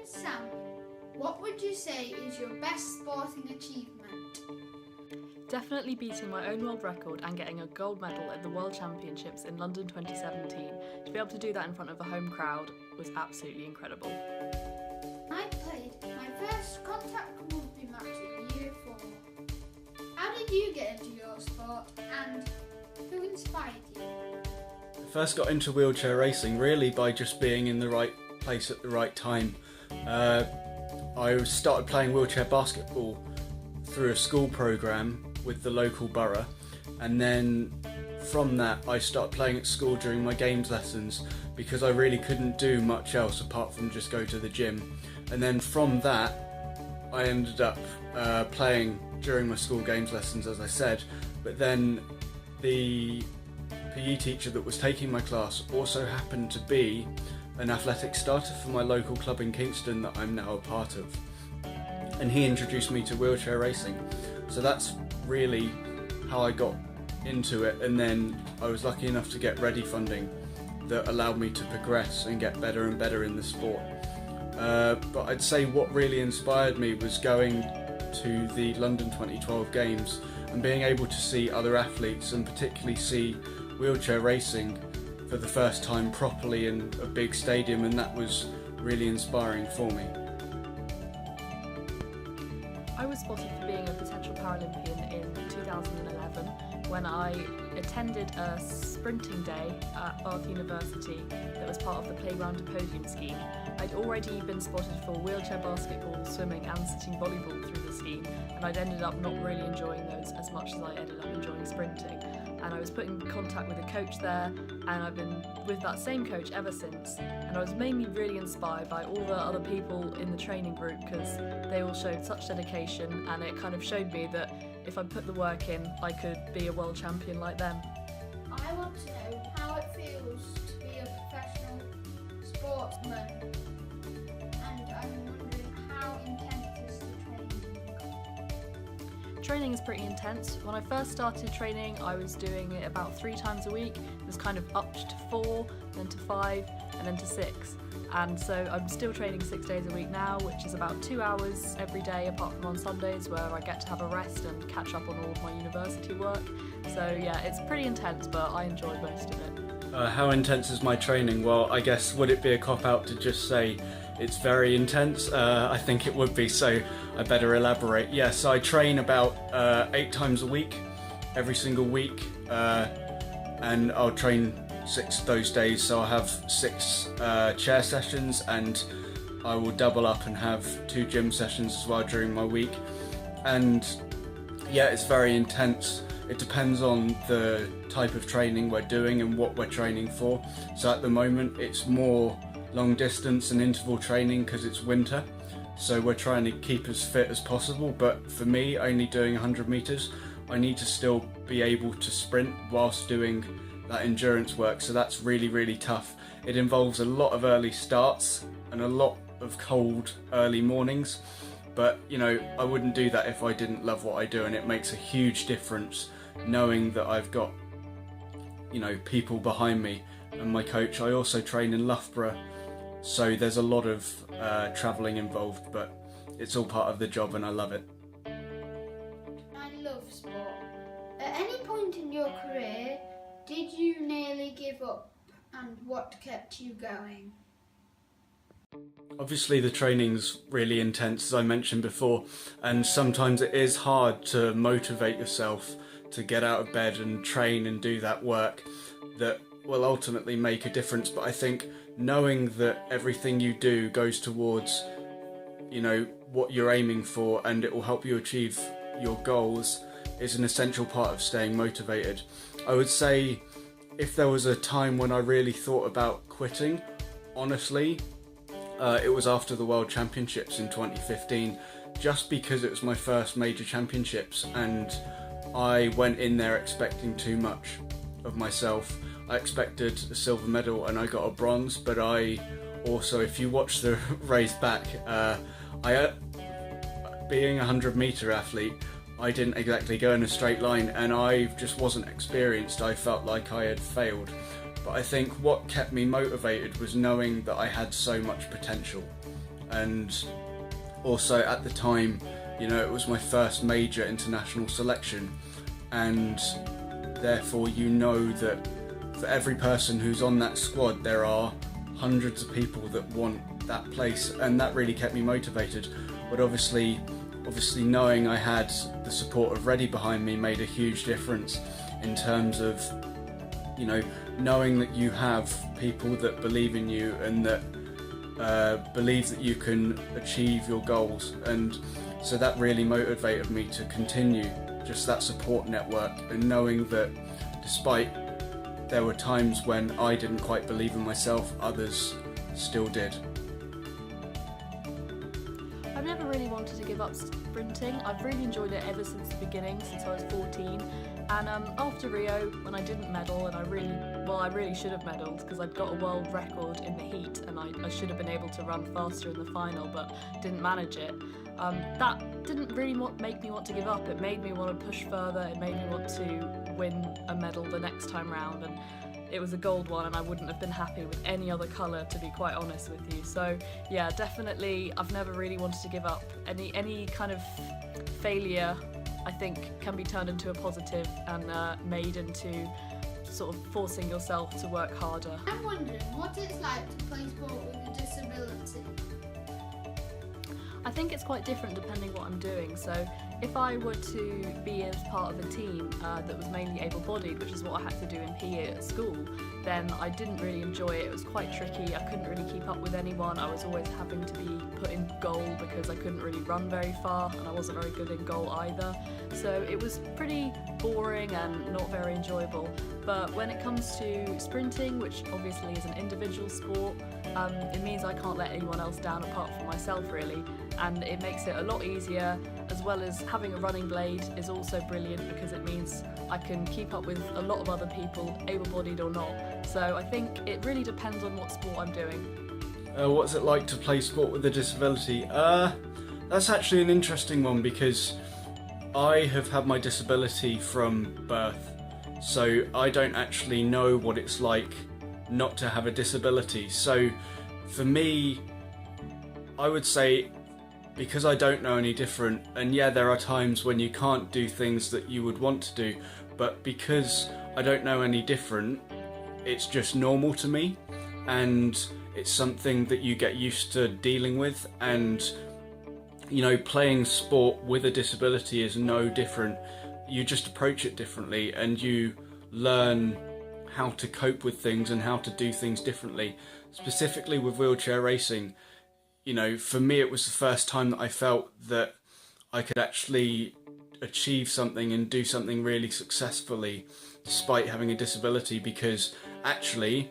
Sam, what would you say is your best sporting achievement? Definitely beating my own world record and getting a gold medal at the World Championships in London 2017. To be able to do that in front of a home crowd was absolutely incredible. I played my first contact rugby match in year 4. How did you get into your sport and who inspired you? I first got into wheelchair racing really by just being in the right place at the right time. I started playing wheelchair basketball through a school programme with the local borough, and then from that I started playing at school during my games lessons because I really couldn't do much else apart from just go to the gym. And then from that I ended up playing during my school games lessons, as I said, but then the PE teacher that was taking my class also happened to be an athletic starter for my local club in Kingston that I'm now a part of, and he introduced me to wheelchair racing. So that's really how I got into it, and then I was lucky enough to get Ready funding that allowed me to progress and get better and better in the sport. But I'd say what really inspired me was going to the London 2012 Games and being able to see other athletes, and particularly see wheelchair racing for the first time properly in a big stadium, and that was really inspiring for me. I was spotted for being a potential Paralympian in 2011 when I attended a sprinting day at Bath University that was part of the Playground to Podium scheme. I'd already been spotted for wheelchair basketball, swimming and sitting volleyball through the scheme, and I'd ended up not really enjoying those as much as I ended up enjoying sprinting. And I was put in contact with a coach there, and I've been with that same coach ever since. And I was mainly really inspired by all the other people in the training group because they all showed such dedication, and it kind of showed me that if I put the work in, I could be a world champion like them. I want to know how it feels to be a professional sportsman, and I'm wondering how intense is the training? Training is pretty intense. When I first started training, I was doing it about 3 times a week. It was kind of upped to 4, then to 5, and then to 6. And so I'm still training 6 days a week now, which is about 2 hours every day apart from on Sundays, where I get to have a rest and catch up on all of my university work. So yeah, it's pretty intense, but I enjoy most of it. How intense is my training? Well, I guess would it be a cop-out to just say it's very intense? I think it would be, so I better elaborate. Yes, I train about 8 times a week, every single week, and I'll train 6 those days, so I'll have 6 chair sessions, and I will double up and have 2 gym sessions as well during my week. And yeah, it's very intense. It depends on the type of training we're doing and what we're training for. So at the moment it's more long distance and interval training because it's winter, so we're trying to keep as fit as possible. But for me, only doing 100 meters, I need to still be able to sprint whilst doing that endurance work, so that's really tough. It involves a lot of early starts and a lot of cold early mornings, but you know, I wouldn't do that if I didn't love what I do, and it makes a huge difference knowing that I've got, you know, people behind me and my coach. I also train in Loughborough, so there's a lot of travelling involved, but it's all part of the job and I love it. I love sport. At any point in your career, did you nearly give up, and what kept you going? Obviously the training's really intense, as I mentioned before, and sometimes it is hard to motivate yourself to get out of bed and train and do that work that will ultimately make a difference. But I think knowing that everything you do goes towards, you know, what you're aiming for, and it will help you achieve your goals, is an essential part of staying motivated. I would say if there was a time when I really thought about quitting, honestly, it was after the World Championships in 2015, just because it was my first major championships and I went in there expecting too much of myself. I expected a silver medal and I got a bronze, but I also, if you watch the race back, being a 100-meter athlete, I didn't exactly go in a straight line, and I just wasn't experienced. I felt like I had failed. But I think what kept me motivated was knowing that I had so much potential. and also at the time, it was my first major international selection, and therefore that for every person who's on that squad there are hundreds of people that want that place, and that really kept me motivated. But obviously knowing I had the support of Ready behind me made a huge difference in terms of knowing that you have people that believe in you and that believe that you can achieve your goals, and so that really motivated me to continue, just that support network, and knowing that despite there were times when I didn't quite believe in myself, others still did. I've never really wanted to give up sprinting. I've really enjoyed it ever since the beginning, since I was 14. And after Rio, when I didn't medal, and I really should have medalled because I'd got a world record in the heat, and I should have been able to run faster in the final, but didn't manage it. That didn't really make me want to give up. It made me want to push further. It made me want to win a medal the next time round, and it was a gold one, and I wouldn't have been happy with any other colour, to be quite honest with you. So yeah, definitely I've never really wanted to give up. Any kind of failure, I think, can be turned into a positive and made into sort of forcing yourself to work harder. I'm wondering what it's like to play sport with a disability. I think it's quite different depending what I'm doing. So if I were to be as part of a team that was mainly able-bodied, which is what I had to do in PE at school, then I didn't really enjoy it. It was quite tricky. I couldn't really keep up with anyone. I was always having to be put in goal because I couldn't really run very far, and I wasn't very good in goal either. So it was pretty boring and not very enjoyable. But when it comes to sprinting, which obviously is an individual sport, it means I can't let anyone else down apart from myself, really, and it makes it a lot easier, as well as having a running blade is also brilliant because it means I can keep up with a lot of other people, able-bodied or not. So I think it really depends on what sport I'm doing. What's it like to play sport with a disability? That's actually an interesting one because I have had my disability from birth, so I don't actually know what it's like not to have a disability. So for me, I would say, because I don't know any different, and yeah, there are times when you can't do things that you would want to do, but because I don't know any different, it's just normal to me, and it's something that you get used to dealing with. And playing sport with a disability is no different. You just approach it differently, and you learn how to cope with things and how to do things differently. Specifically with wheelchair racing, for me it was the first time that I felt that I could actually achieve something and do something really successfully despite having a disability, because actually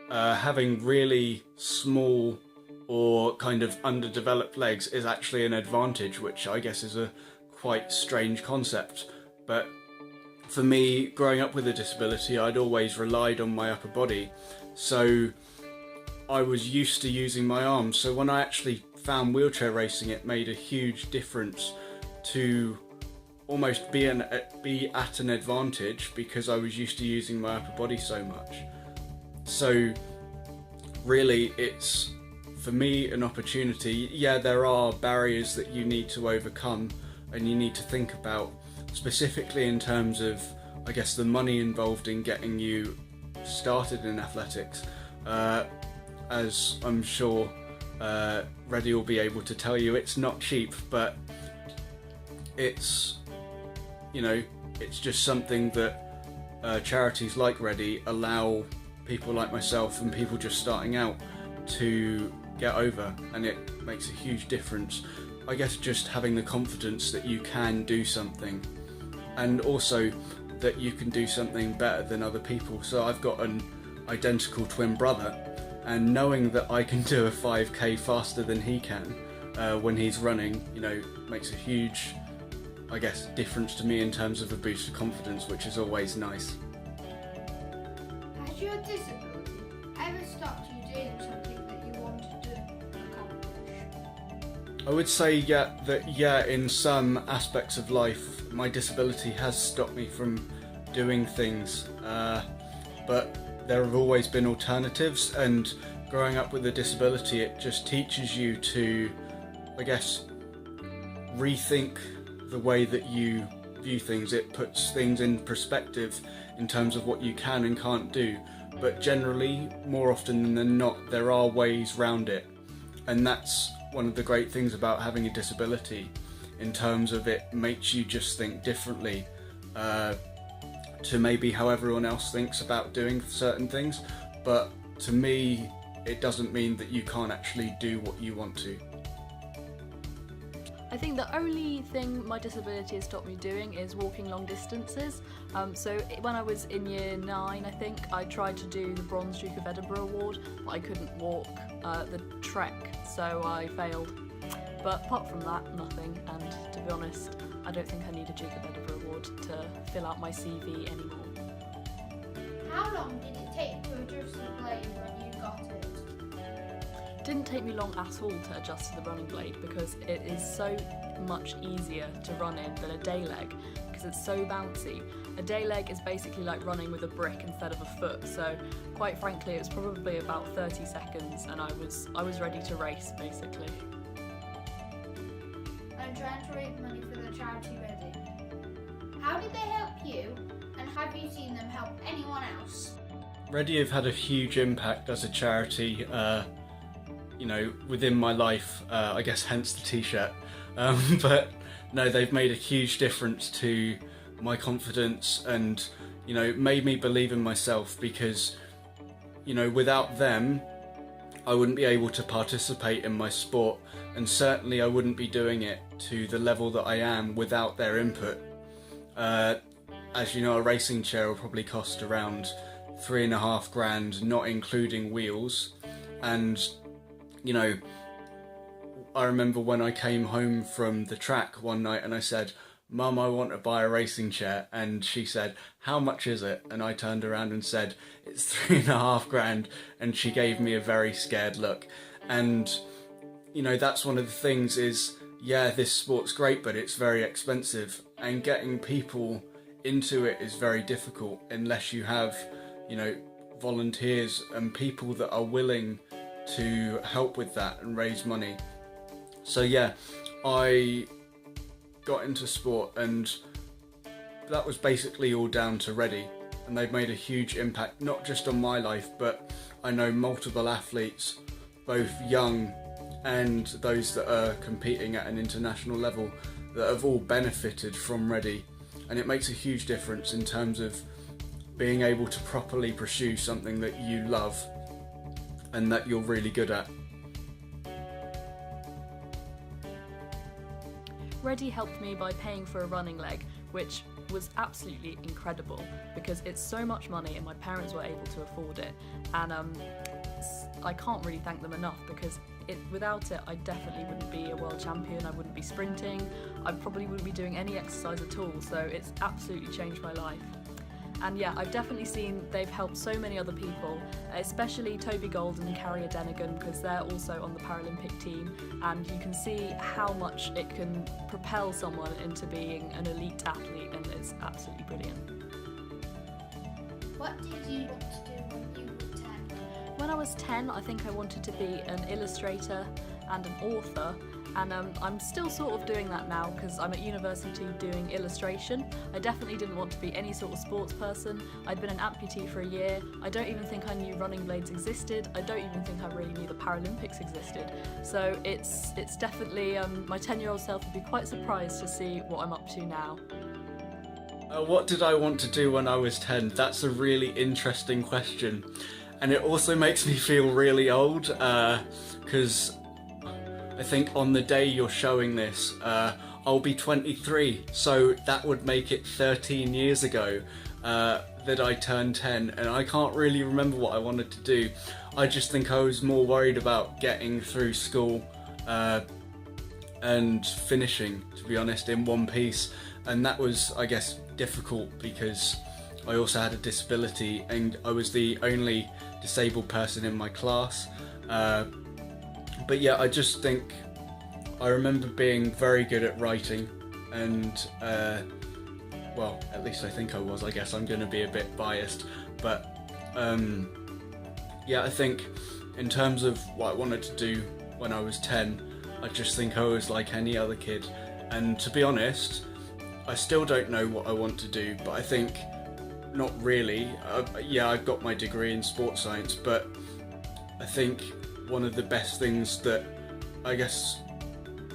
having really small or kind of underdeveloped legs is actually an advantage, which I guess is a quite strange concept. But for me, growing up with a disability, I'd always relied on my upper body, so I was used to using my arms. So when I actually found wheelchair racing, it made a huge difference to almost be at an advantage because I was used to using my upper body so much. So really, it's for me an opportunity. Yeah, there are barriers that you need to overcome and you need to think about, specifically in terms of, I guess, the money involved in getting you started in athletics. As I'm sure Reddy will be able to tell you, it's not cheap, but it's just something that charities like Reddy allow people like myself and people just starting out to get over, and it makes a huge difference. I guess just having the confidence that you can do something, and also that you can do something better than other people. So I've got an identical twin brother, and knowing that I can do a 5k faster than he can when he's running, makes a huge, I guess, difference to me in terms of a boost of confidence, which is always nice. Has your disability ever stopped you doing something that you wanted to accomplish? I would say that in some aspects of life, my disability has stopped me from doing things, but there have always been alternatives, and growing up with a disability, it just teaches you to, I guess, rethink the way that you view things. It puts things in perspective in terms of what you can and can't do. But generally, more often than not, there are ways round it. And that's one of the great things about having a disability, in terms of it makes you just think differently to maybe how everyone else thinks about doing certain things. But to me, it doesn't mean that you can't actually do what you want to. I think the only thing my disability has stopped me doing is walking long distances. So when I was in year 9, I think, I tried to do the Bronze Duke of Edinburgh Award, but I couldn't walk the trek, so I failed. But apart from that, nothing, and to be honest, I don't think I need a Duke of Edinburgh Award to fill out my CV anymore. How long did it take to adjust the blade when you got it? It didn't take me long at all to adjust to the running blade, because it is so much easier to run in than a day leg, because it's so bouncy. A day leg is basically like running with a brick instead of a foot, so quite frankly it was probably about 30 seconds and I was ready to race basically. I'm trying to raise money for the charity Ready. How did they help you, and have you seen them help anyone else? Ready have had a huge impact as a charity, within my life, I guess hence the t-shirt. But no, they've made a huge difference to my confidence and, made me believe in myself, because, without them, I wouldn't be able to participate in my sport, and certainly I wouldn't be doing it to the level that I am without their input. As you know, a racing chair will probably cost around $3,500, not including wheels. And, I remember when I came home from the track one night and I said, "Mum, I want to buy a racing chair," and she said, "How much is it?" And I turned around and said, "It's $3,500," and she gave me a very scared look. And that's one of the things is, yeah, this sport's great, but it's very expensive, and getting people into it is very difficult unless you have, volunteers and people that are willing to help with that and raise money. So yeah, I got into sport, and that was basically all down to Ready, and they've made a huge impact, not just on my life, but I know multiple athletes, both young and those that are competing at an international level, that have all benefited from Ready. And it makes a huge difference in terms of being able to properly pursue something that you love and that you're really good at. Ready helped me by paying for a running leg, which was absolutely incredible because it's so much money and my parents were able to afford it, and I can't really thank them enough, because without it I definitely wouldn't be a world champion, I wouldn't be sprinting, I probably wouldn't be doing any exercise at all, so it's absolutely changed my life. And yeah, I've definitely seen they've helped so many other people, especially Toby Gold and Carrie Adenigan, because they're also on the Paralympic team, and you can see how much it can propel someone into being an elite athlete, and it's absolutely brilliant. What did you want to do when you were 10? When I was 10, I think I wanted to be an illustrator and an author, and I'm still sort of doing that now because I'm at university doing illustration. I definitely didn't want to be any sort of sports person. I'd been an amputee for a year. I don't even think I knew running blades existed. I don't even think I really knew the Paralympics existed. So it's definitely, my 10-year-old self would be quite surprised to see what I'm up to now. What did I want to do when I was 10? That's a really interesting question. And it also makes me feel really old, because I think on the day you're showing this, I'll be 23, so that would make it 13 years ago that I turned 10, and I can't really remember what I wanted to do. I just think I was more worried about getting through school and finishing, to be honest, in one piece, and that was, I guess, difficult because I also had a disability and I was the only disabled person in my class. But yeah, I just think I remember being very good at writing, and well, at least I think I was. I guess I'm going to be a bit biased, but yeah, I think in terms of what I wanted to do when I was 10, I just think I was like any other kid. And to be honest, I still don't know what I want to do, but I think not really. Yeah, I've got my degree in sports science, but I think one of the best things that I guess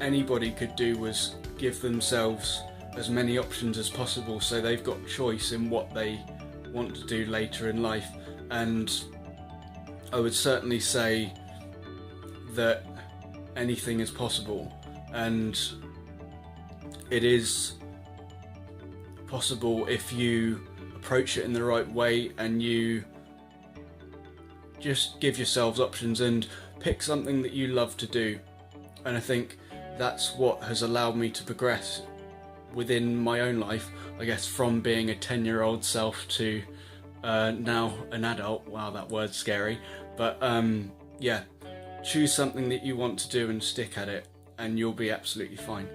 anybody could do was give themselves as many options as possible so they've got choice in what they want to do later in life. And I would certainly say that anything is possible, and it is possible if you approach it in the right way and you just give yourselves options and pick something that you love to do. And I think that's what has allowed me to progress within my own life, I guess, from being a 10-year-old self to now an adult. Wow, that word's scary. But yeah, choose something that you want to do and stick at it, and you'll be absolutely fine.